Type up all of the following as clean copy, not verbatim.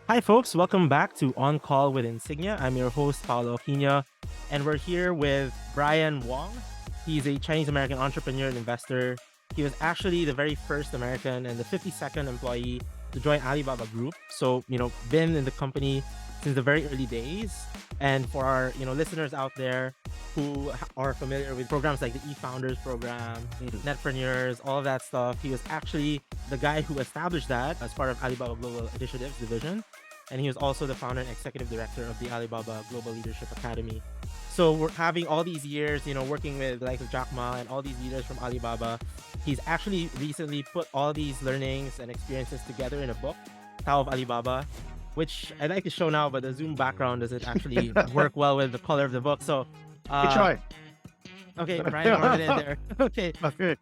Hi, folks. Welcome back to On Call with Insignia. I'm your host, Paolo Aquino, and we're here with Brian Wong. He's a Chinese American entrepreneur and investor. He was actually the very first American and the 52nd employee to join Alibaba Group. So, been in the company since the very early days. And for our, listeners out there who are familiar with programs like the eFounders program, Netpreneurs, all of that stuff, he was actually the guy who established that as part of Alibaba Global Initiatives division. And he was also the founder and executive director of the Alibaba Global Leadership Academy. So we're having all these years, working with like Jack Ma and all these leaders from Alibaba. He's actually recently put all these learnings and experiences together in a book, Tao of Alibaba, which I'd like to show now, but the Zoom background doesn't actually work well with the color of the book. So, Good try. Okay, Brian brought it in there. Okay. Okay.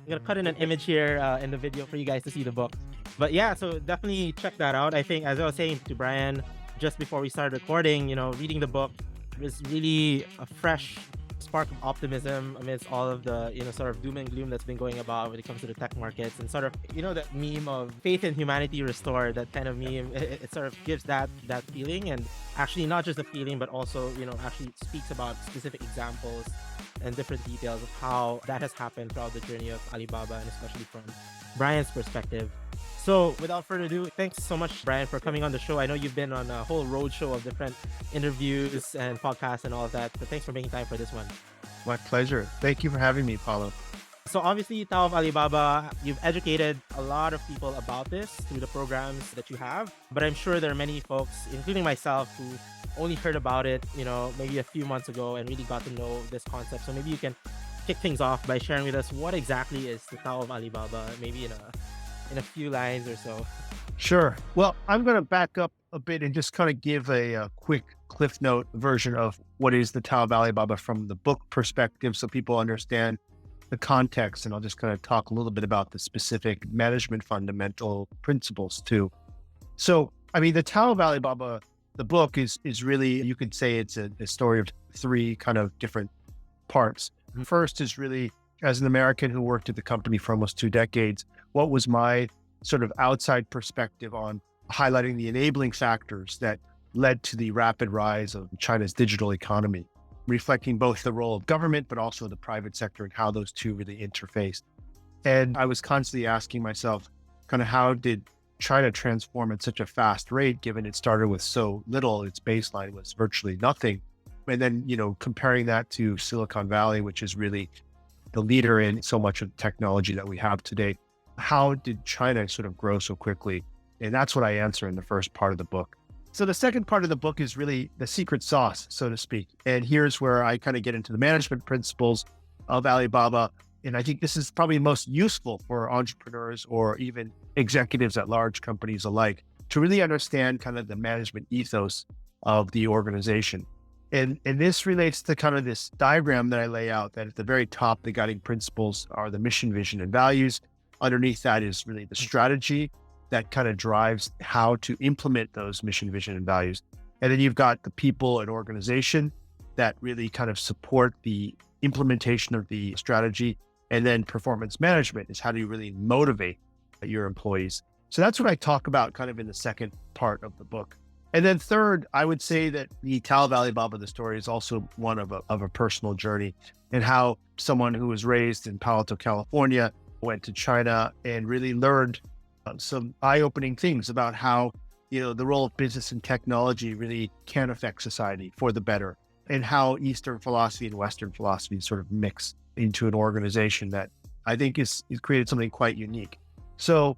I'm going to cut in an image here in the video for you guys to see the book. But yeah, so definitely check that out. I think, as I was saying to Brian just before we started recording, reading the book was really a fresh spark of optimism amidst all of the, sort of doom and gloom that's been going about when it comes to the tech markets, and sort of, that meme of faith in humanity restored, that kind of meme, it sort of gives that feeling, and actually not just a feeling, but also, actually speaks about specific examples and different details of how that has happened throughout the journey of Alibaba, and especially from Brian's perspective. So without further ado, thanks so much, Brian, for coming on the show. I know you've been on a whole roadshow of different interviews and podcasts and all of that, but thanks for making time for this one. My pleasure. Thank you for having me, Paulo. So obviously, Tao of Alibaba, you've educated a lot of people about this through the programs that you have, but I'm sure there are many folks, including myself, who only heard about it, maybe a few months ago and really got to know this concept. So maybe you can kick things off by sharing with us what exactly is the Tao of Alibaba, maybe in a few lines or so. Sure. Well, I'm going to back up a bit and just kind of give a quick Cliff Note version of what is the Tao of Alibaba from the book perspective, so people understand the context. And I'll just kind of talk a little bit about the specific management fundamental principles too. So, I mean, the Tao of Alibaba, the book is really, you could say it's a story of three kind of different parts. First is really, as an American who worked at the company for almost 2 decades, what was my sort of outside perspective on highlighting the enabling factors that led to the rapid rise of China's digital economy, reflecting both the role of government, but also the private sector and how those two really interface. And I was constantly asking myself, kind of how did China transform at such a fast rate, given it started with so little, its baseline was virtually nothing. And then, comparing that to Silicon Valley, which is really the leader in so much of the technology that we have today. How did China sort of grow so quickly? And that's what I answer in the first part of the book. So the second part of the book is really the secret sauce, so to speak. And here's where I kind of get into the management principles of Alibaba. And I think this is probably most useful for entrepreneurs or even executives at large companies alike to really understand kind of the management ethos of the organization. And this relates to kind of this diagram that I lay out, that at the very top, the guiding principles are the mission, vision, and values. Underneath that is really the strategy that kind of drives how to implement those mission, vision, and values. And then you've got the people and organization that really kind of support the implementation of the strategy. And then performance management is how do you really motivate your employees. So that's what I talk about kind of in the second part of the book. And then third, I would say that the Tao of Alibaba, the story, is also one of a personal journey, and how someone who was raised in Palo Alto, California, went to China and really learned some eye-opening things about how, the role of business and technology really can affect society for the better, and how Eastern philosophy and Western philosophy sort of mix into an organization that I think is created something quite unique. So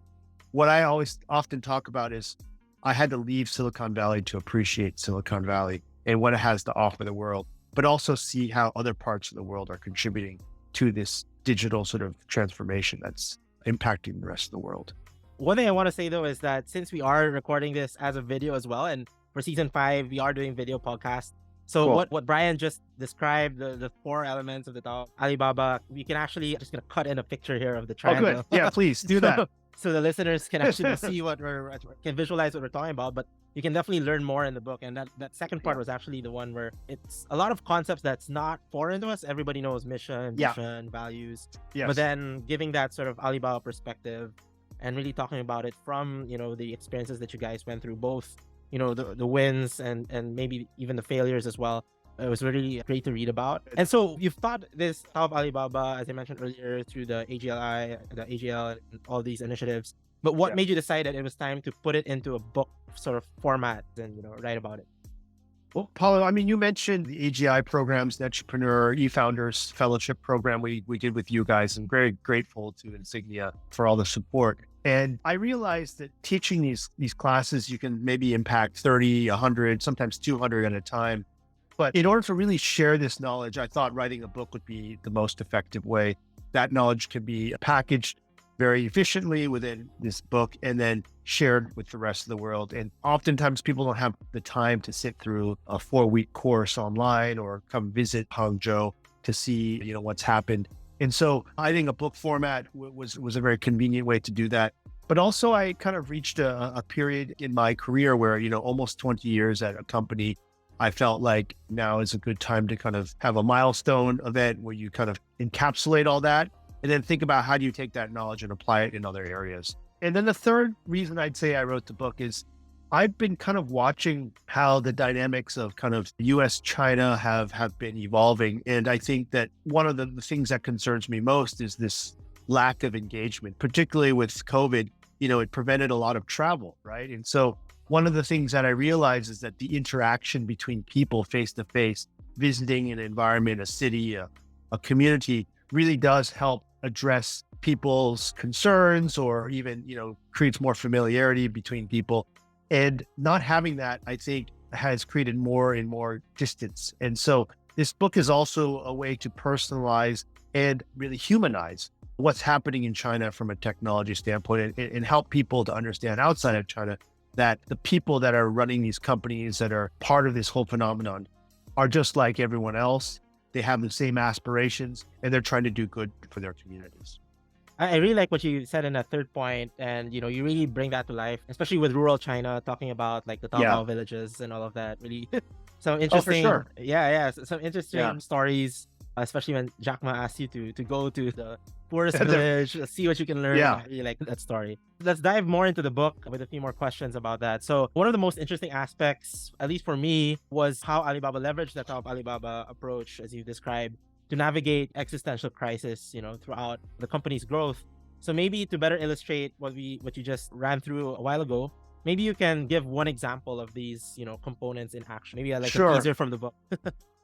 what I often talk about is I had to leave Silicon Valley to appreciate Silicon Valley and what it has to offer the world, but also see how other parts of the world are contributing to this digital sort of transformation that's impacting the rest of the world. One thing I want to say, though, is that since we are recording this as a video as well, and for season 5, we are doing video podcasts. So Cool. what Brian just described, the 4 elements of the Tao of Alibaba, we can actually just gonna cut in a picture here of the Oh, triangle. good. Yeah, please do that. So the listeners can actually see can visualize what we're talking about, but you can definitely learn more in the book. And that second part was actually the one where it's a lot of concepts that's not foreign to us. Everybody knows mission, vision, values, Yes. but then giving that sort of Alibaba perspective and really talking about it from, the experiences that you guys went through, both the wins and maybe even the failures as well. It was really great to read about. And so you've taught this Tao of Alibaba, as I mentioned earlier, through the AGL, and all these initiatives. But what Yeah. made you decide that it was time to put it into a book sort of format and write about it? Well, Paulo, I mean, you mentioned the AGI programs, the Entrepreneur eFounders Fellowship program we did with you guys. I'm very grateful to Insignia for all the support. And I realized that teaching these classes, you can maybe impact 30, 100, sometimes 200 at a time. But in order to really share this knowledge, I thought writing a book would be the most effective way. That knowledge can be packaged very efficiently within this book and then shared with the rest of the world. And oftentimes people don't have the time to sit through a 4-week course online or come visit Hangzhou to see, what's happened. And so I think a book format was a very convenient way to do that. But also I kind of reached a period in my career where, almost 20 years at a company, I felt like now is a good time to kind of have a milestone event where you kind of encapsulate all that and then think about how do you take that knowledge and apply it in other areas. And then the third reason I'd say I wrote the book is I've been kind of watching how the dynamics of kind of US, China have been evolving. And I think that one of the things that concerns me most is this lack of engagement, particularly with COVID. It prevented a lot of travel, right? And so one of the things that I realized is that the interaction between people face to face, visiting an environment, a city, a community really does help address people's concerns or even, creates more familiarity between people. And not having that, I think, has created more and more distance. And so this book is also a way to personalize and really humanize what's happening in China from a technology standpoint and help people to understand outside of China that the people that are running these companies that are part of this whole phenomenon are just like everyone else. They have the same aspirations and they're trying to do good for their communities. I really like what you said in that third point, and you really bring that to life, especially with rural China, talking about like the Yeah. Taobao villages and all of that. Really, some Oh, for interesting, sure. some interesting Yeah. stories, especially when Jack Ma asked you to go to the poorest They're- village, see what you can learn. Yeah. I really like that story. Let's dive more into the book with a few more questions about that. So one of the most interesting aspects, at least for me, was how Alibaba leveraged the Tao of Alibaba approach, as you described, to navigate existential crisis, throughout the company's growth. So maybe to better illustrate what you just ran through a while ago, maybe you can give one example of these, components in action. Maybe like a Sure. teaser from the book.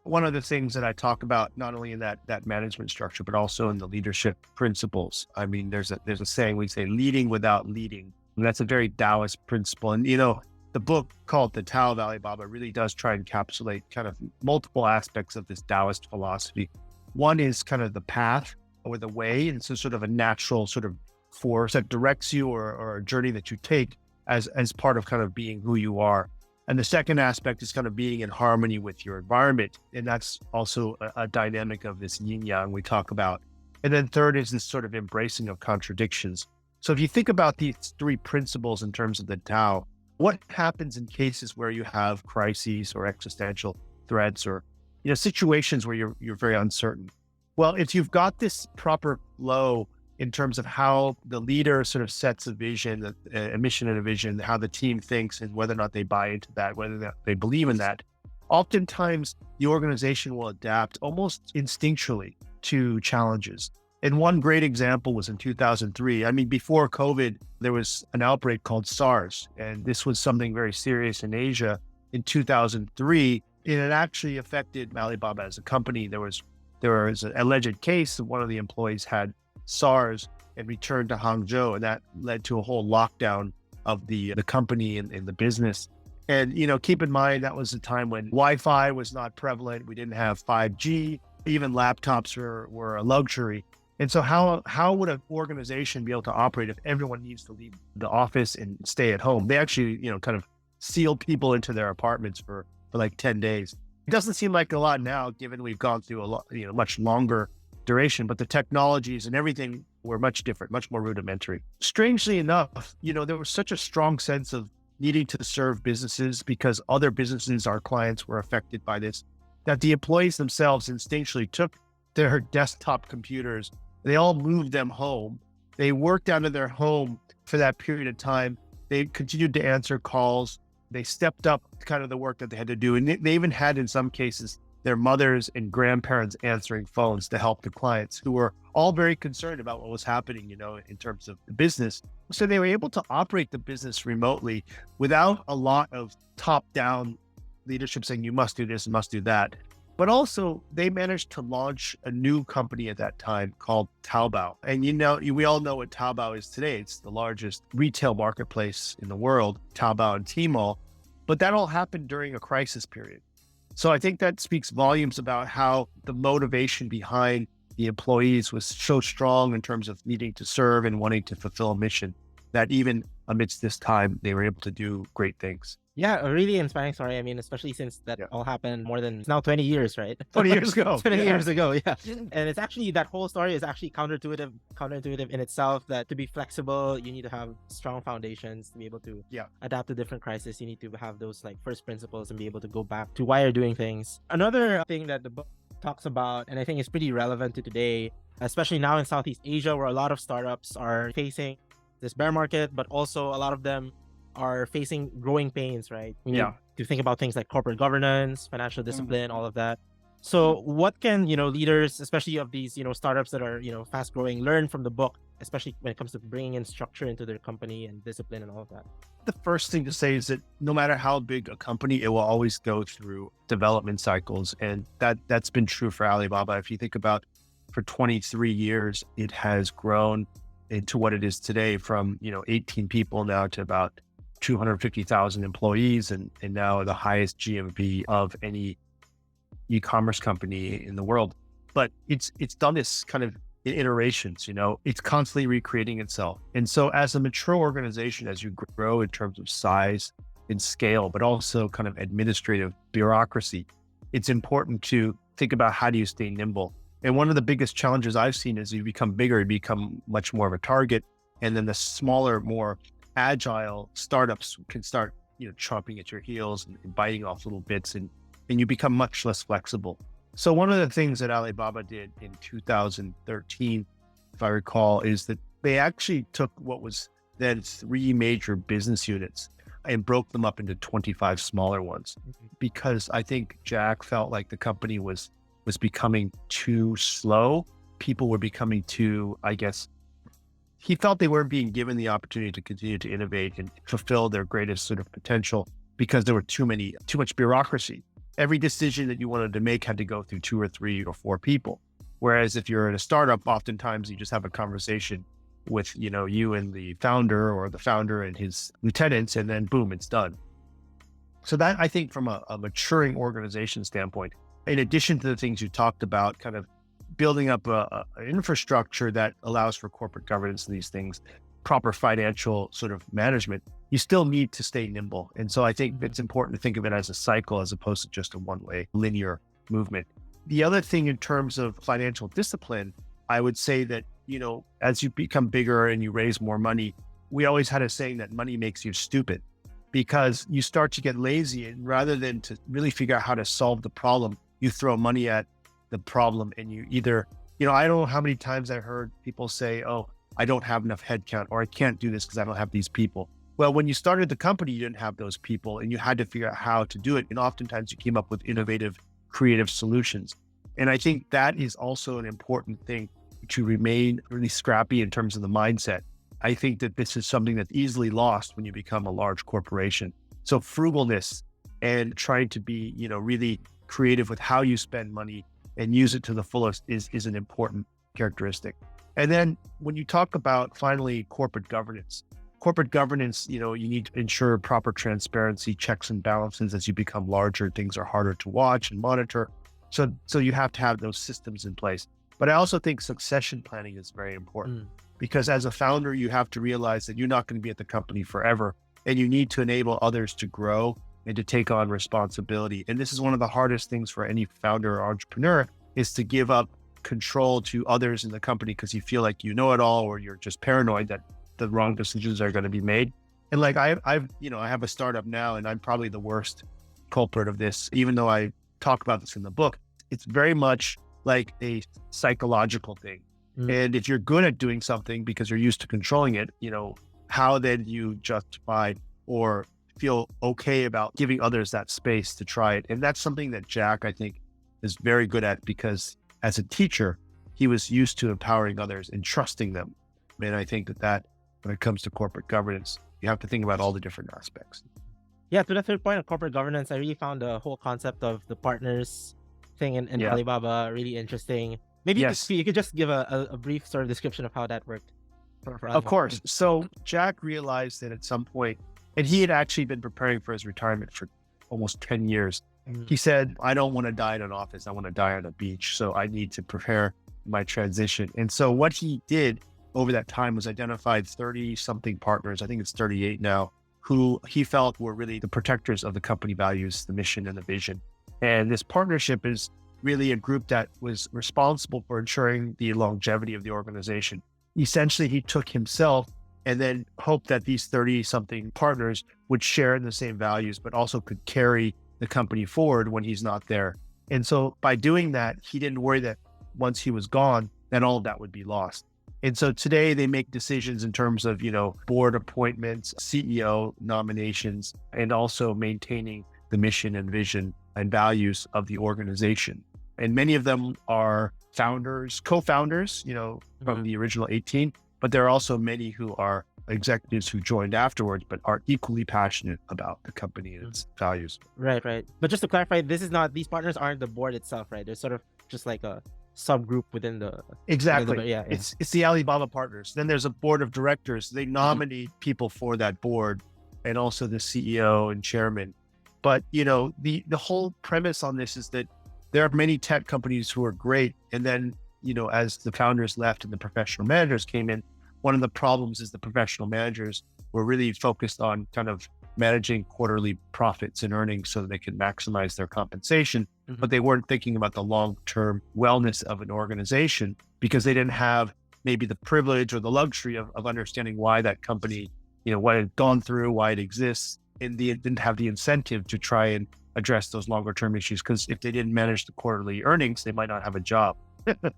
One of the things that I talk about, not only in that management structure, but also in the leadership principles. I mean, there's a saying we say, leading without leading. And that's a very Taoist principle. And, the book called The Tao of Alibaba really does try and encapsulate kind of multiple aspects of this Taoist philosophy. One is kind of the path or the way. And so sort of a natural sort of force that directs you or a journey that you take as part of kind of being who you are. And the second aspect is kind of being in harmony with your environment. And that's also a dynamic of this yin yang we talk about. And then third is this sort of embracing of contradictions. So if you think about these three principles in terms of the Tao, what happens in cases where you have crises or existential threats or situations where you're very uncertain? Well, if you've got this proper flow in terms of how the leader sort of sets a vision, a mission and a vision, how the team thinks and whether or not they buy into that, whether or not they believe in that, oftentimes the organization will adapt almost instinctually to challenges. And one great example was in 2003. I mean, before COVID, there was an outbreak called SARS, and this was something very serious in Asia in 2003. And it actually affected Alibaba as a company. There was an alleged case of one of the employees had SARS and returned to Hangzhou, and that led to a whole lockdown of the company and the business. And, keep in mind, that was a time when Wi-Fi was not prevalent. We didn't have 5G. Even laptops were a luxury. And so how would an organization be able to operate if everyone needs to leave the office and stay at home? They actually, kind of sealed people into their apartments for like 10 days. It doesn't seem like a lot now, given we've gone through a lot, much longer duration, but the technologies and everything were much different, much more rudimentary. Strangely enough, there was such a strong sense of needing to serve businesses because other businesses, our clients, were affected by this, that the employees themselves instinctually took their desktop computers. They all moved them home. They worked out of their home for that period of time. They continued to answer calls. They stepped up kind of the work that they had to do. And they even had, in some cases, their mothers and grandparents answering phones to help the clients who were all very concerned about what was happening, in terms of the business. So they were able to operate the business remotely without a lot of top-down leadership saying, you must do this and must do that. But also they managed to launch a new company at that time called Taobao. And we all know what Taobao is today. It's the largest retail marketplace in the world, Taobao and Tmall. But that all happened during a crisis period. So I think that speaks volumes about how the motivation behind the employees was so strong in terms of needing to serve and wanting to fulfill a mission, that even amidst this time, they were able to do great things. Yeah, a really inspiring story. I mean, especially since that all happened it's now 20 years, right? 20 years ago. 20 years ago, yeah. And it's actually, that whole story is actually counterintuitive in itself, that to be flexible, you need to have strong foundations to be able to adapt to different crises. You need to have those like first principles and be able to go back to why you're doing things. Another thing that the book talks about, and I think is pretty relevant to today, especially now in Southeast Asia, where a lot of startups are facing this bear market, but also a lot of them are facing growing pains, right? You need to think about things like corporate governance, financial discipline, all of that. So what can, leaders, especially of these, startups that are, fast growing, learn from the book, especially when it comes to bringing in structure into their company and discipline and all of that? The first thing to say is that no matter how big a company, it will always go through development cycles. And that's been true for Alibaba. If you think about, for 23 years, it has grown into what it is today, from, 18 people now to about 250,000 employees, and now the highest GMV of any e-commerce company in the world. But it's done this kind of in iterations, it's constantly recreating itself. And so as a mature organization, as you grow in terms of size and scale, but also kind of administrative bureaucracy, it's important to think about how do you stay nimble. And one of the biggest challenges I've seen is you become bigger, you become much more of a target. And then the smaller, more agile startups can start, chomping at your heels and biting off little bits, and you become much less flexible. So one of the things that Alibaba did in 2013, if I recall, is that they actually took what was then 3 major business units and broke them up into 25 smaller ones, because I think Jack felt like the company was becoming too slow. People were becoming too, he felt they weren't being given the opportunity to continue to innovate and fulfill their greatest sort of potential, because there were too much bureaucracy. Every decision that you wanted to make had to go through 2 or 3 or 4 people. Whereas if you're in a startup, oftentimes you just have a conversation with, you and the founder, or the founder and his lieutenants, and then boom, it's done. So that, I think, from a maturing organization standpoint, in addition to the things you talked about, kind of building up an infrastructure that allows for corporate governance and these things, proper financial sort of management, you still need to stay nimble. And so I think it's important to think of it as a cycle as opposed to just a one-way linear movement. The other thing in terms of financial discipline, I would say that, as you become bigger and you raise more money, we always had a saying that money makes you stupid, because you start to get lazy, and rather than to really figure out how to solve the problem, you throw money at the problem, and you either, I don't know how many times I heard people say, oh, I don't have enough headcount, or I can't do this because I don't have these people. Well, when you started the company, you didn't have those people, and you had to figure out how to do it. And oftentimes you came up with innovative, creative solutions. And I think that is also an important thing, to remain really scrappy in terms of the mindset. I think that this is something that's easily lost when you become a large corporation. So frugalness and trying to be, really creative with how you spend money and use it to the fullest is an important characteristic. And then when you talk about, finally, corporate governance, you need to ensure proper transparency, checks and balances. As you become larger, things are harder to watch and monitor. So you have to have those systems in place. But I also think succession planning is very important, because as a founder, you have to realize that you're not going to be at the company forever, and you need to enable others to grow and to take on responsibility. And this is one of the hardest things for any founder or entrepreneur, is to give up control to others in the company because you feel like you know it all, or you're just paranoid that the wrong decisions are going to be made. And like I have a startup now, and I'm probably the worst culprit of this, even though I talk about this in the book. It's very much like a psychological thing. And if you're good at doing something because you're used to controlling it, how then you justify or feel okay about giving others that space to try it. And that's something that Jack, I think, is very good at, because as a teacher, he was used to empowering others and trusting them. And I think that when it comes to corporate governance, you have to think about all the different aspects. Yeah, to the third point of corporate governance, I really found the whole concept of the partners thing in Alibaba really interesting. Maybe you could just give a brief sort of description of how that worked. Of course. So Jack realized that at some point, and he had actually been preparing for his retirement for almost 10 years. He said, I don't want to die in an office. I want to die on a beach. So I need to prepare my transition. And so what he did over that time was identified 30 something partners, I think it's 38 now, who he felt were really the protectors of the company values, the mission and the vision. And this partnership is really a group that was responsible for ensuring the longevity of the organization. Essentially, he took himself and then hoped that these 30 something partners would share in the same values, but also could carry the company forward when he's not there. And so by doing that, he didn't worry that once he was gone, that all of that would be lost. And so today they make decisions in terms of, board appointments, CEO nominations, and also maintaining the mission and vision and values of the organization. And many of them are founders, co-founders, from the original 18, but there are also many who are executives who joined afterwards, but are equally passionate about the company and its values. Right. But just to clarify, these partners aren't the board itself, right? They're sort of just like a subgroup within the... Exactly. It's the Alibaba partners. Then there's a board of directors. They nominate people for that board, and also the CEO and chairman. But, the whole premise on this is that there are many tech companies who are great. And then, as the founders left and the professional managers came in, one of the problems is the professional managers were really focused on kind of managing quarterly profits and earnings so that they can maximize their compensation, but they weren't thinking about the long-term wellness of an organization, because they didn't have maybe the privilege or the luxury of understanding why that company, what it had gone through, why it exists, and they didn't have the incentive to try and address those longer term issues, because if they didn't manage the quarterly earnings, they might not have a job.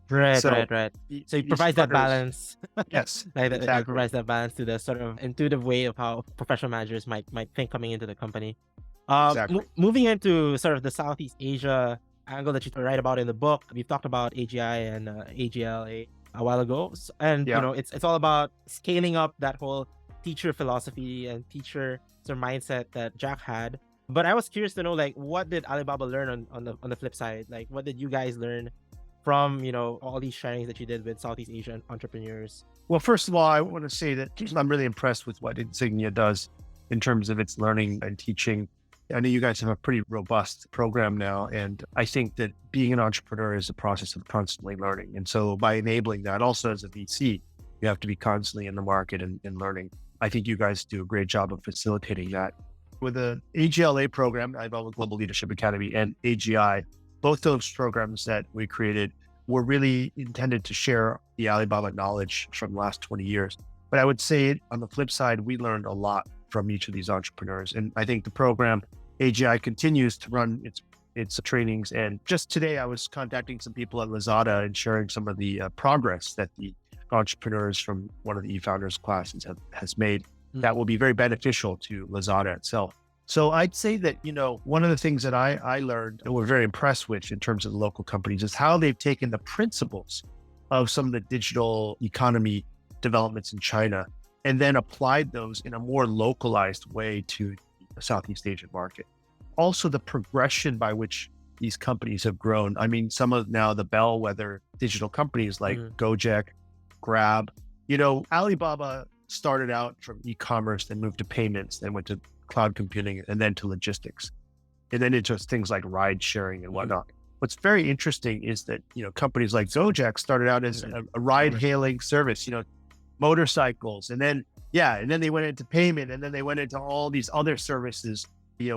Right. So it provides that balance. Yes, It provides that balance to the sort of intuitive way of how professional managers might think coming into the company. Exactly. Moving into sort of the Southeast Asia angle that you write about in the book, we've talked about AGI and AGL a while ago, and it's all about scaling up that whole teacher philosophy and teacher sort of mindset that Jack had. But I was curious to know, like, what did Alibaba learn on the flip side? Like, what did you guys learn from, all these sharings that you did with Southeast Asian entrepreneurs? Well, first of all, I want to say that I'm really impressed with what Insignia does in terms of its learning and teaching. I know you guys have a pretty robust program now, and I think that being an entrepreneur is a process of constantly learning. And so by enabling that, also as a VC, you have to be constantly in the market and learning. I think you guys do a great job of facilitating that. With the AGLA program, Alibaba Global Leadership Academy, and AGI, both those programs that we created were really intended to share the Alibaba knowledge from the last 20 years. But I would say on the flip side, we learned a lot from each of these entrepreneurs. And I think the program, AGI, continues to run its trainings. And just today, I was contacting some people at Lazada and sharing some of the progress that the entrepreneurs from one of the e-founders classes has made that will be very beneficial to Lazada itself. So I'd say that, one of the things that I learned and we're very impressed with in terms of the local companies is how they've taken the principles of some of the digital economy developments in China and then applied those in a more localized way to the Southeast Asian market. Also, the progression by which these companies have grown. I mean, some of now the bellwether digital companies like Gojek, Grab, Alibaba started out from e-commerce, then moved to payments, then went to cloud computing, and then to logistics, and then into things like ride sharing and whatnot. What's very interesting is that, companies like Gojek started out as a ride hailing service, motorcycles, and then they went into payment, and then they went into all these other services,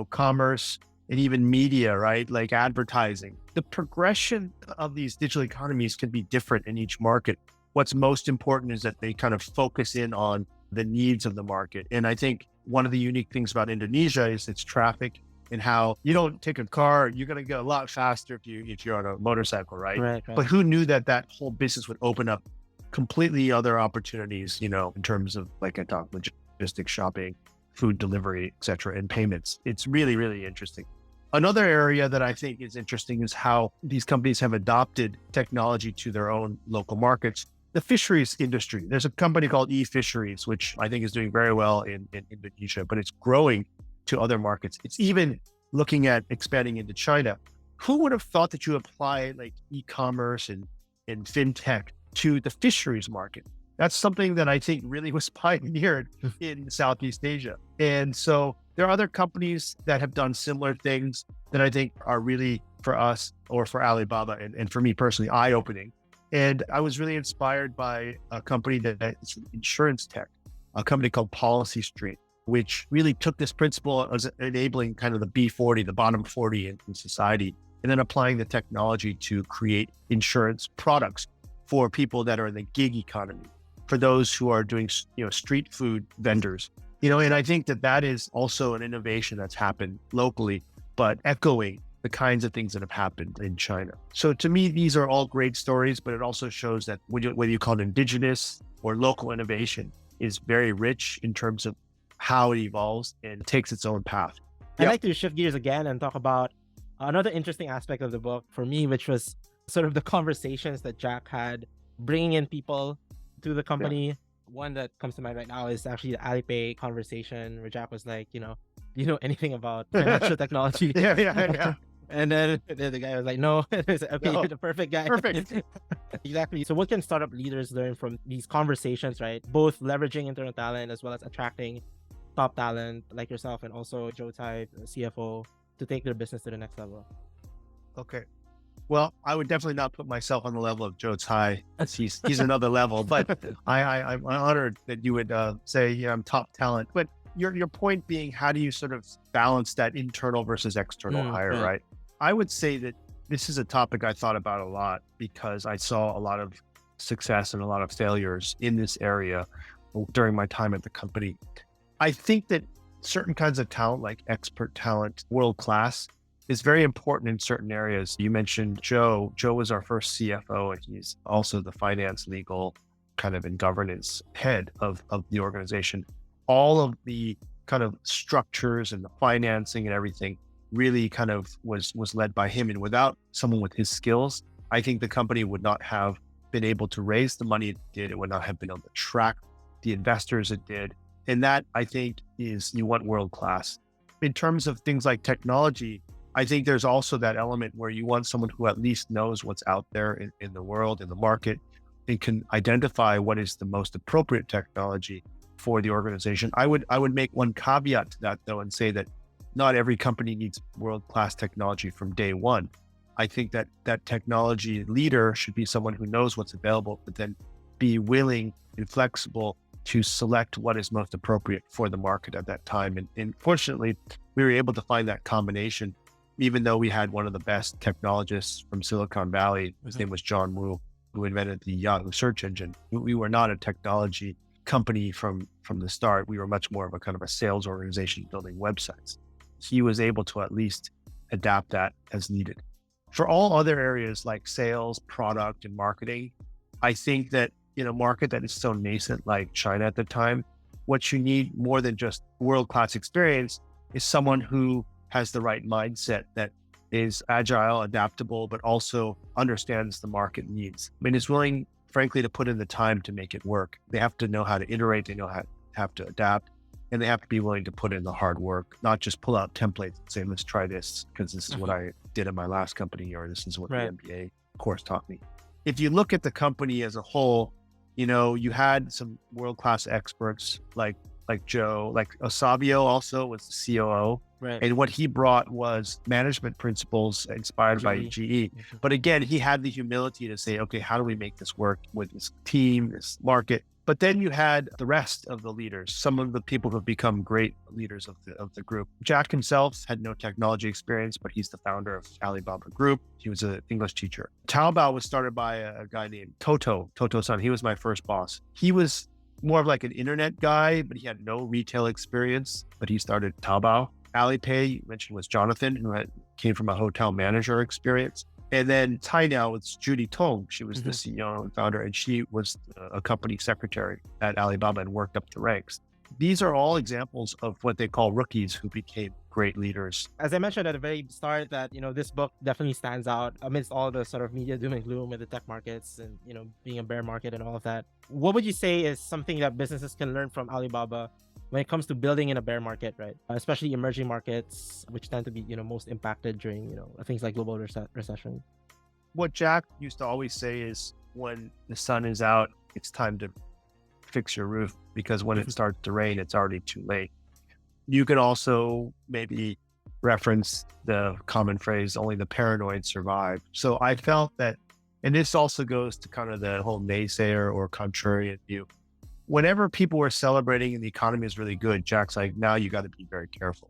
commerce and even media, right? Like advertising. The progression of these digital economies can be different in each market. What's most important is that they kind of focus in on the needs of the market. And I think one of the unique things about Indonesia is its traffic and how you don't take a car, you're going to go a lot faster if you're on a motorcycle, right? But who knew that whole business would open up completely other opportunities, in terms of, like I talked, logistics, shopping, food delivery, et cetera, and payments. It's really, really interesting. Another area that I think is interesting is how these companies have adopted technology to their own local markets. The fisheries industry, there's a company called eFisheries, which I think is doing very well in Indonesia, but it's growing to other markets. It's even looking at expanding into China. Who would have thought that you apply like e-commerce and fintech to the fisheries market? That's something that I think really was pioneered in Southeast Asia. And so there are other companies that have done similar things that I think are really, for us or for Alibaba and for me personally, eye-opening. And I was really inspired by a company that's insurance tech, a company called Policy Street, which really took this principle as enabling kind of the B40, the bottom 40 in society, and then applying the technology to create insurance products for people that are in the gig economy, for those who are doing, street food vendors, and I think that is also an innovation that's happened locally, but echoing the kinds of things that have happened in China. So to me, these are all great stories, but it also shows that whether you call it indigenous or local innovation is very rich in terms of how it evolves and takes its own path. I'd like to shift gears again and talk about another interesting aspect of the book for me, which was sort of the conversations that Jack had bringing in people to the company. Yeah. One that comes to mind right now is actually the Alipay conversation where Jack was like, do you know anything about financial technology? Yeah. And then the guy was like, no. Like, okay, no. You're the perfect guy. Perfect. Exactly. So what can startup leaders learn from these conversations, right? Both leveraging internal talent as well as attracting top talent like yourself and also Joe Tsai, CFO, to take their business to the next level? Okay. Well, I would definitely not put myself on the level of Joe Tsai. He's another level, but I'm honored that you would say I'm top talent. But your point being, how do you sort of balance that internal versus external hire, right? I would say that this is a topic I thought about a lot because I saw a lot of success and a lot of failures in this area during my time at the company. I think that certain kinds of talent, like expert talent, world-class, is very important in certain areas. You mentioned Joe. Joe was our first CFO, and he's also the finance, legal, kind of and governance head of the organization. All of the kind of structures and the financing and everything really kind of was led by him. And without someone with his skills, I think the company would not have been able to raise the money it did. It would not have been able to attract the investors it did. And that, I think, is you want world-class. In terms of things like technology, I think there's also that element where you want someone who at least knows what's out there in the world, in the market, and can identify what is the most appropriate technology for the organization. I would make one caveat to that, though, and say that not every company needs world-class technology from day one. I think that technology leader should be someone who knows what's available, but then be willing and flexible to select what is most appropriate for the market at that time. And fortunately, we were able to find that combination. Even though we had one of the best technologists from Silicon Valley, his name was John Wu, who invented the Yahoo search engine. We were not a technology company from the start. We were much more of a kind of a sales organization building websites. He was able to at least adapt that as needed. For all other areas like sales, product, and marketing, I think that in a market that is so nascent like China at the time, what you need more than just world-class experience is someone who has the right mindset, that is agile, adaptable, but also understands the market needs. I mean, is willing, frankly, to put in the time to make it work. They have to know how to iterate, they know how have to adapt, and they have to be willing to put in the hard work, not just pull out templates and say, let's try this because this is what I did in my last company, or this is what the MBA course taught me. If you look at the company as a whole, you had some world-class experts like Joe, like Osavio also was the COO. Right. And what he brought was management principles inspired by GE. But again, he had the humility to say, okay, how do we make this work with this team, this market? But then you had the rest of the leaders, some of the people who have become great leaders of the group. Jack himself had no technology experience, but he's the founder of Alibaba Group. He was an English teacher. Taobao was started by a guy named Toto-san. He was my first boss. He was more of like an internet guy, but he had no retail experience, but he started Taobao. Alipay, you mentioned, was Jonathan, who came from a hotel manager experience. And then Tainao was Judy Tong. She was the CEO and founder, and she was a company secretary at Alibaba and worked up the ranks. These are all examples of what they call rookies who became great leaders. As I mentioned at the very start that, this book definitely stands out amidst all the sort of media doom and gloom with the tech markets and, being a bear market and all of that. What would you say is something that businesses can learn from Alibaba when it comes to building in a bear market, right? Especially emerging markets, which tend to be, most impacted during, things like global recession. What Jack used to always say is when the sun is out, it's time to fix your roof, because when it starts to rain, it's already too late. You can also maybe reference the common phrase, only the paranoid survive. So I felt that, and this also goes to kind of the whole naysayer or contrarian view. Whenever people were celebrating and the economy is really good, Jack's like, now you got to be very careful.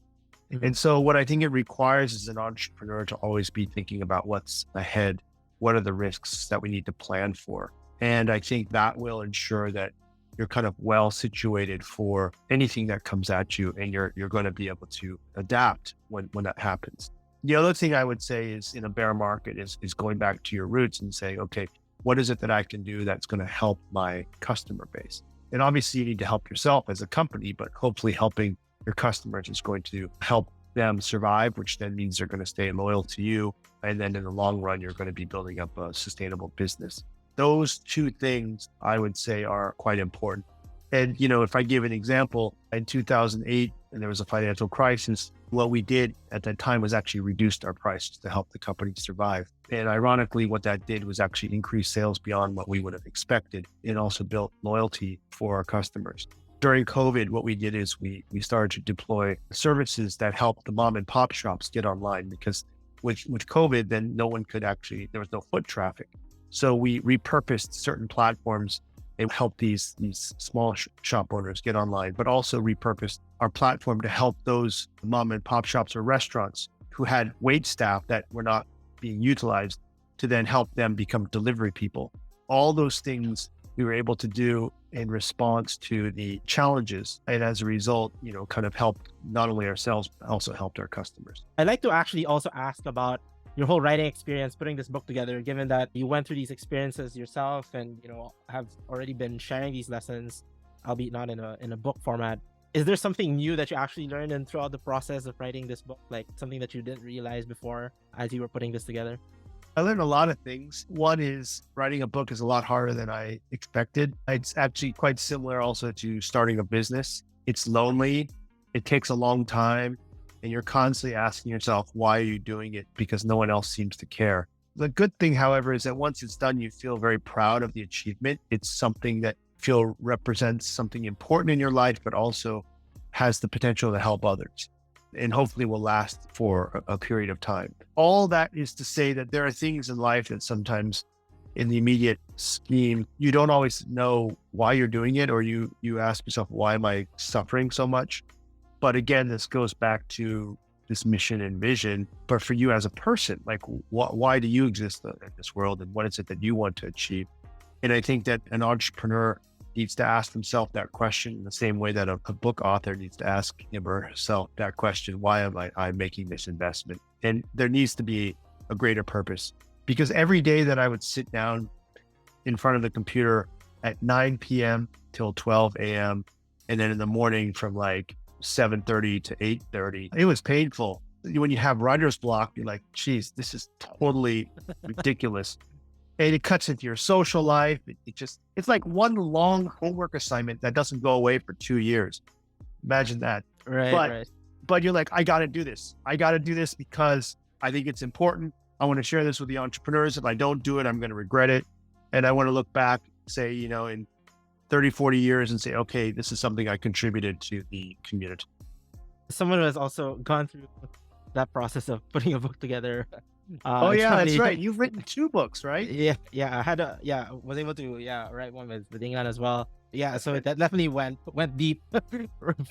And so what I think it requires is an entrepreneur to always be thinking about what's ahead. What are the risks that we need to plan for? And I think that will ensure that you're kind of well situated for anything that comes at you, and you're going to be able to adapt when that happens. The other thing I would say is in a bear market is going back to your roots and saying, okay, what is it that I can do that's going to help my customer base? And obviously you need to help yourself as a company, but hopefully helping your customers is going to help them survive, which then means they're going to stay loyal to you. And then in the long run, you're going to be building up a sustainable business. Those two things I would say are quite important. And, if I give an example, in 2008, and there was a financial crisis, what we did at that time was actually reduced our prices to help the company survive. And ironically, what that did was actually increase sales beyond what we would have expected, and also built loyalty for our customers. During COVID, what we did is we started to deploy services that helped the mom and pop shops get online, because with COVID, then there was no foot traffic. So we repurposed certain platforms and helped these small shop owners get online, but also repurposed our platform to help those mom and pop shops or restaurants who had wait staff that were not being utilized, to then help them become delivery people. All those things we were able to do in response to the challenges. And as a result, kind of helped not only ourselves, but also helped our customers. I'd like to actually also ask about your whole writing experience, putting this book together, given that you went through these experiences yourself and, have already been sharing these lessons, albeit not in a book format. Is there something new that you actually learned and throughout the process of writing this book, like something that you didn't realize before as you were putting this together? I learned a lot of things. One is writing a book is a lot harder than I expected. It's actually quite similar also to starting a business. It's lonely. It takes a long time. And you're constantly asking yourself, why are you doing it? Because no one else seems to care. The good thing, however, is that once it's done, you feel very proud of the achievement. It's something that represents something important in your life, but also has the potential to help others, and hopefully will last for a period of time. All that is to say that there are things in life that sometimes in the immediate scheme, you don't always know why you're doing it, or you ask yourself, why am I suffering so much? But again, this goes back to this mission and vision. But for you as a person, like why do you exist in this world, and what is it that you want to achieve? And I think that an entrepreneur needs to ask himself that question in the same way that a book author needs to ask him or herself that question: why am I making this investment? And there needs to be a greater purpose, because every day that I would sit down in front of the computer at 9 p.m. till 12 a.m. and then in the morning from like 7:30 to 8:30, it was painful. When you have writer's block, you're like, geez, this is totally ridiculous. And it cuts into your social life. It's like one long homework assignment that doesn't go away for 2 years. Imagine that. Right. But you're like, I got to do this. I got to do this because I think it's important. I want to share this with the entrepreneurs. If I don't do it, I'm going to regret it. And I want to look back, say, in 30, 40 years and say, okay, this is something I contributed to the community. Someone who has also gone through that process of putting a book together. That's right. You've written 2 books, right? Yeah. I was able to write one with Dingan as well. Yeah, so that definitely went deep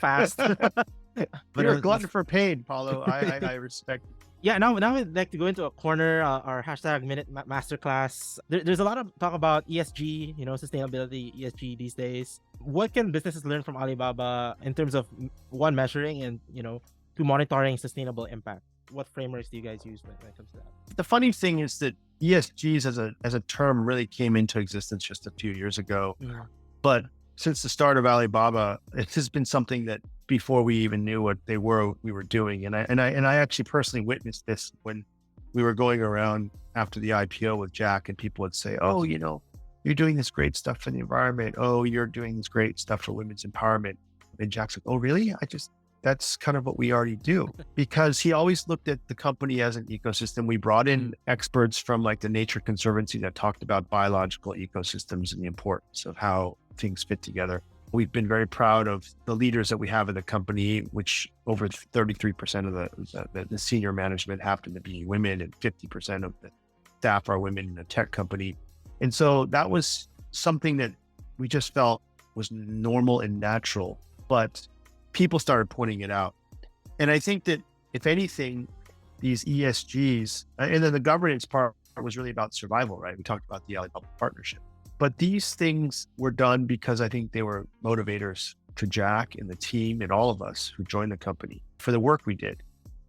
fast. But you're a glutton for pain, Paulo. I respect. Yeah, now I'd like to go into a corner, our hashtag MinuteMasterclass. There's a lot of talk about ESG, sustainability, ESG these days. What can businesses learn from Alibaba in terms of, one, measuring and, two, monitoring sustainable impact? What frameworks do you guys use when it comes to that? The funny thing is that ESGs as a term really came into existence just a few years ago. Yeah. But Since the start of Alibaba, it has been something that before we even knew what we were doing. And I actually personally witnessed this when we were going around after the IPO with Jack, and people would say, "Oh, you're doing this great stuff for the environment. Oh, you're doing this great stuff for women's empowerment." And Jack's like, "Oh, really? That's kind of what we already do," because he always looked at the company as an ecosystem. We brought in experts from like the Nature Conservancy that talked about biological ecosystems and the importance of how things fit together. We've been very proud of the leaders that we have in the company, which over 33% of the senior management happen to be women, and 50% of the staff are women in a tech company. And so that was something that we just felt was normal and natural, but people started pointing it out. And I think that if anything, these ESGs, and then the governance part was really about survival, right? We talked about the Alibaba partnership. But these things were done because I think they were motivators to Jack and the team and all of us who joined the company for the work we did.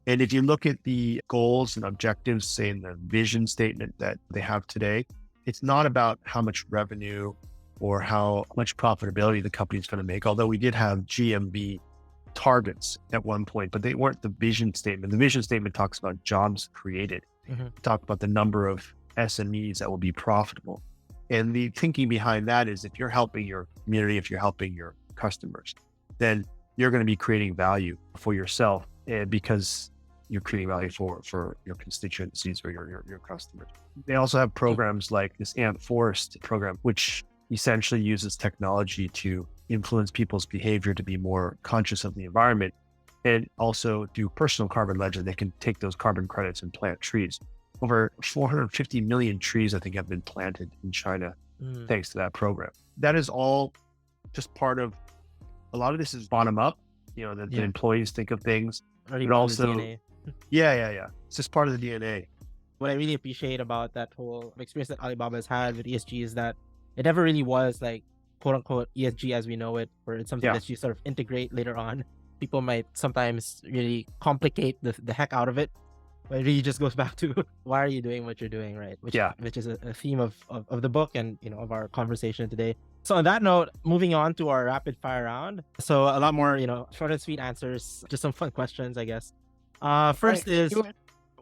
And if you look at the goals and objectives, say in the vision statement that they have today, it's not about how much revenue or how much profitability the company is going to make, although we did have GMV targets at one point, but they weren't the vision statement. The vision statement talks about jobs created. It talked about the number of SMEs that will be profitable. And the thinking behind that is if you're helping your community, if you're helping your customers, then you're going to be creating value for yourself, and because you're creating value for your constituencies or your customers. They also have programs like this Ant Forest program, which essentially uses technology to influence people's behavior to be more conscious of the environment, and also do personal carbon ledger. They can take those carbon credits and plant trees. Over 450 million trees, I think, have been planted in China thanks to that program. That is all just part of, a lot of this is bottom up, that the employees think of things. Already But part of the also, DNA. yeah. It's just part of the DNA. What I really appreciate about that whole experience that Alibaba has had with ESG is that it never really was like quote unquote ESG as we know it, where it's something that you sort of integrate later on. People might sometimes really complicate the heck out of it. But it really just goes back to why are you doing what you're doing, right? Which is a theme of the book and of our conversation today. So on that note, moving on to our rapid fire round. So a lot more, short and sweet answers, just some fun questions, I guess. First is,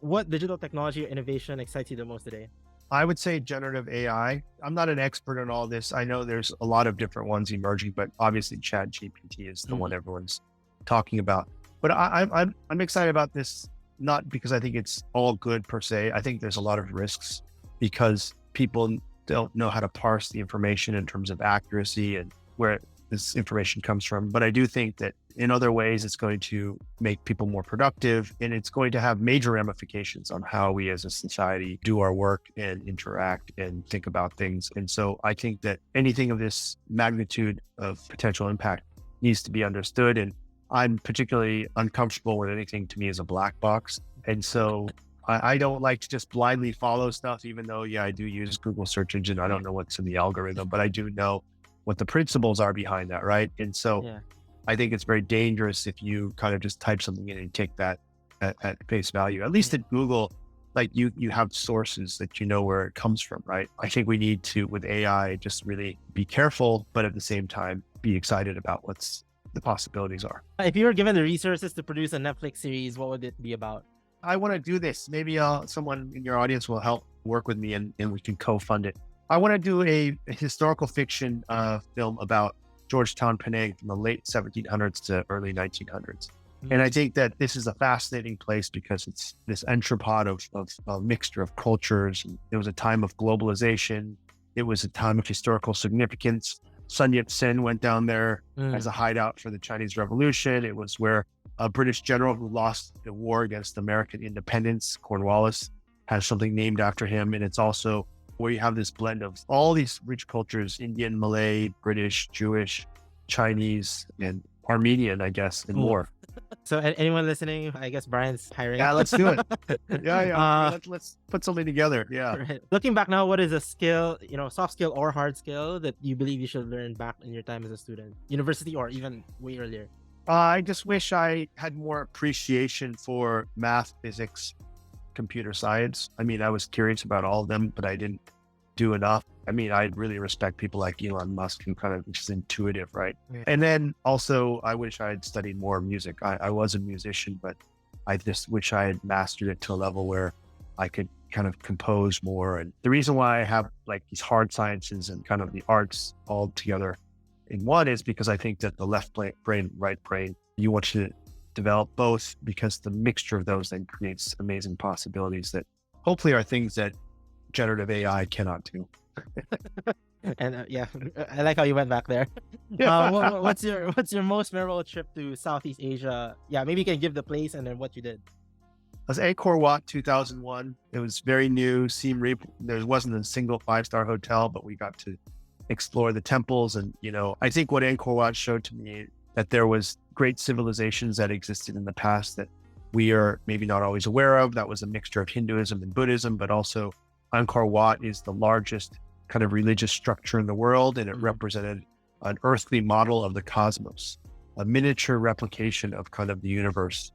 what digital technology or innovation excites you the most today? I would say generative AI. I'm not an expert on all this. I know there's a lot of different ones emerging, but obviously ChatGPT is the one everyone's talking about. But I'm excited about this, not because I think it's all good per se. I think there's a lot of risks because people don't know how to parse the information in terms of accuracy and where this information comes from. But I do think that in other ways, it's going to make people more productive, and it's going to have major ramifications on how we as a society do our work and interact and think about things. And so I think that anything of this magnitude of potential impact needs to be understood. And I'm particularly uncomfortable with anything to me as a black box. And so I don't like to just blindly follow stuff, even though, I do use Google search engine. I don't know what's in the algorithm, but I do know what the principles are behind that, right? And so I think it's very dangerous if you kind of just type something in and take that at face value. At least at Google, like you have sources that you know where it comes from, right? I think we need to, with AI, just really be careful, but at the same time, be excited about what's the possibilities are. If you were given the resources to produce a Netflix series, what would it be about? I want to do this. Maybe someone in your audience will help work with me and we can co-fund it. I want to do a historical fiction film about Georgetown, Penang from the late 1700s to early 1900s. And I think that this is a fascinating place because it's this entrepot of a mixture of cultures. It was a time of globalization. It was a time of historical significance. Sun Yat-sen went down there as a hideout for the Chinese Revolution. It was where a British general who lost the war against American independence, Cornwallis, has something named after him. And it's also where you have this blend of all these rich cultures, Indian, Malay, British, Jewish, Chinese, and Armenian, I guess, and more. So anyone listening, I guess Brian's hiring. Yeah, let's do it. Let's put something together. Yeah. Right. Looking back now, what is a skill, soft skill or hard skill that you believe you should learn back in your time as a student, university, or even way earlier? I just wish I had more appreciation for math, physics, computer science. I mean, I was curious about all of them, but I didn't do enough. I mean, I really respect people like Elon Musk who kind of just intuitive, right? Yeah. And then also, I wish I had studied more music. I was a musician, but I just wish I had mastered it to a level where I could kind of compose more. And the reason why I have like these hard sciences and kind of the arts all together in one is because I think that the left brain, right brain, you want to develop both, because the mixture of those then creates amazing possibilities that hopefully are things that generative AI cannot do. And yeah, I like how you went back there. What's your most memorable trip to Southeast Asia? Yeah, maybe you can give the place and then what you did. I was Angkor Wat 2001. It was very new. Siem Reap, there wasn't a single 5-star hotel, but we got to explore the temples. And, you know, I think what Angkor Wat showed to me that there was great civilizations that existed in the past that we are maybe not always aware of. That was a mixture of Hinduism and Buddhism, but also Angkor Wat is the largest kind of religious structure in the world, and it represented an earthly model of the cosmos, a miniature replication of kind of the universe,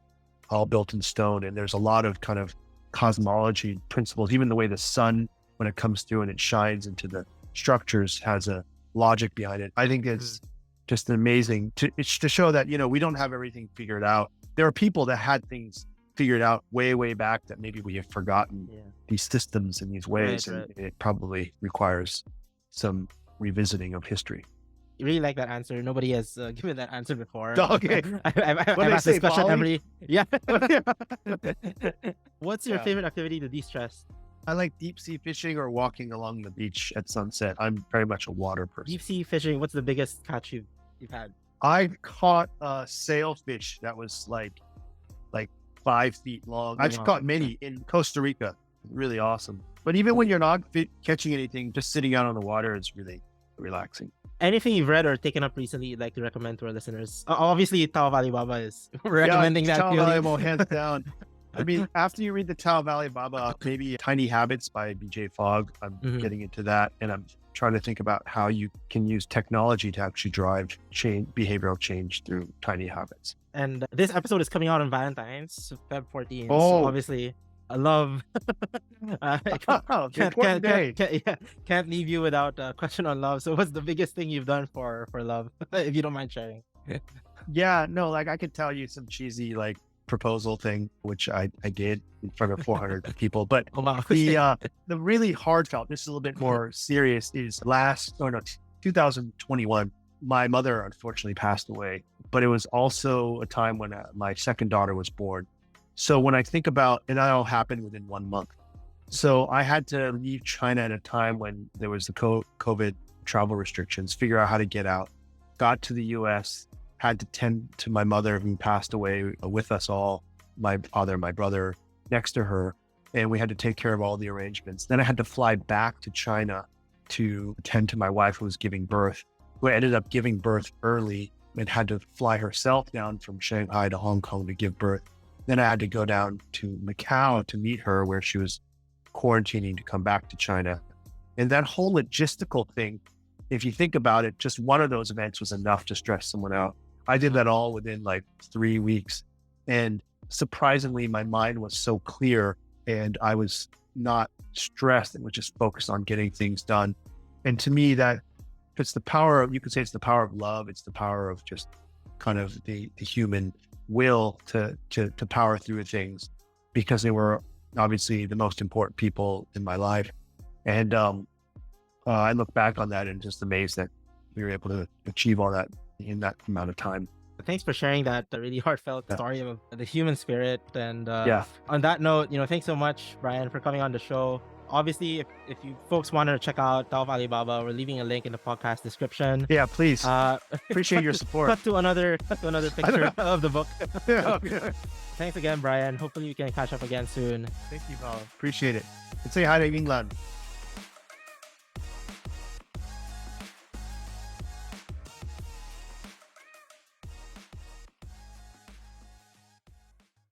all built in stone. And there's a lot of kind of cosmology principles, even the way the sun, when it comes through and it shines into the structures, has a logic behind it. I think it's just amazing it's to show that, you know, we don't have everything figured out. There are people that had things figured out way, way back that maybe we have forgotten these systems and these ways. Right. And it probably requires some revisiting of history. You really like that answer. Nobody has given that answer before. Okay. I've asked this question every. Yeah. What's your favorite activity to de-stress? I like deep sea fishing or walking along the beach at sunset. I'm very much a water person. Deep sea fishing. What's the biggest catch you've had? I caught a sailfish that was like 5 feet long. I've caught many in Costa Rica. Really awesome. But even when you're not catching anything, just sitting out on the water is really relaxing. Anything you've read or taken up recently you'd like to recommend to our listeners? Obviously, Tao of Alibaba is recommending that. Tao of purely. Alibaba, hands down. I mean, after you read the Tao of Alibaba, maybe Tiny Habits by BJ Fogg. I'm getting into that, and I'm trying to think about how you can use technology to actually drive behavioral change through tiny habits. And this episode is coming out on Valentine's, Feb 14th. Oh. So obviously, I love. Can't leave you without a question on love. So, what's the biggest thing you've done for love, if you don't mind sharing? Yeah, no, like I could tell you some cheesy like proposal thing, which I did in front of 400 people. But Oh, wow. the really heartfelt, this is a little bit more serious, is 2021. My mother unfortunately passed away, but it was also a time when my second daughter was born. So when I think about, and that all happened within 1 month. So I had to leave China at a time when there was the COVID travel restrictions, figure out how to get out, got to the US, had to tend to my mother who passed away with us all, my father, my brother next to her. And we had to take care of all the arrangements. Then I had to fly back to China to attend to my wife who was giving birth, who ended up giving birth early and had to fly herself down from Shanghai to Hong Kong to give birth. Then I had to go down to Macau to meet her where she was quarantining to come back to China. And that whole logistical thing, if you think about it, just one of those events was enough to stress someone out. I did that all within like 3 weeks. And surprisingly, my mind was so clear and I was not stressed and was just focused on getting things done. And to me, that it's the power of, you could say it's the power of love. It's the power of just kind of the human will to power through things, because they were obviously the most important people in my life. And I look back on that and just amazed that we were able to achieve all that in that amount of time. Thanks for sharing that really heartfelt story of the human spirit. And on that note, thanks so much, Brian, for coming on the show. Obviously, if you folks want to check out Tao of Alibaba, we're leaving a link in the podcast description. Yeah, please. Appreciate your support. Cut to another picture of the book. Yeah. Thanks again, Brian. Hopefully we can catch up again soon. Thank you, Paul. Appreciate it. And say hi to England.